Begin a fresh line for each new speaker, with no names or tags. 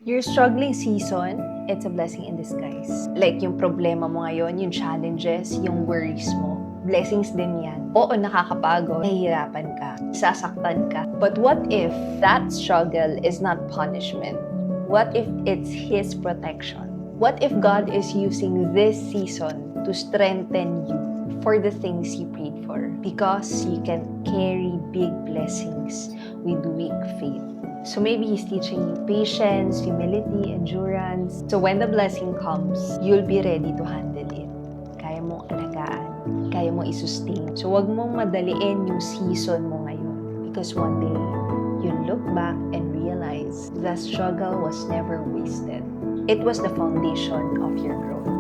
Your struggling season, it's a blessing in disguise. Like yung problema mo ngayon, yung challenges, yung worries mo, blessings din yan. Oo, nakakapagod, nahihirapan ka, sasaktan ka. But what if that struggle is not punishment? What if it's His protection? What if God is using this season to strengthen you for the things you prayed for? Because you can carry big blessings with weak faith. So maybe He's teaching you patience, humility, endurance. So when the blessing comes, you'll be ready to handle it. Kaya mong alagaan, kaya mong isustain. So wag mong madaliin yung season mo ngayon. Because one day, you'll look back and realize the struggle was never wasted. It was the foundation of your growth.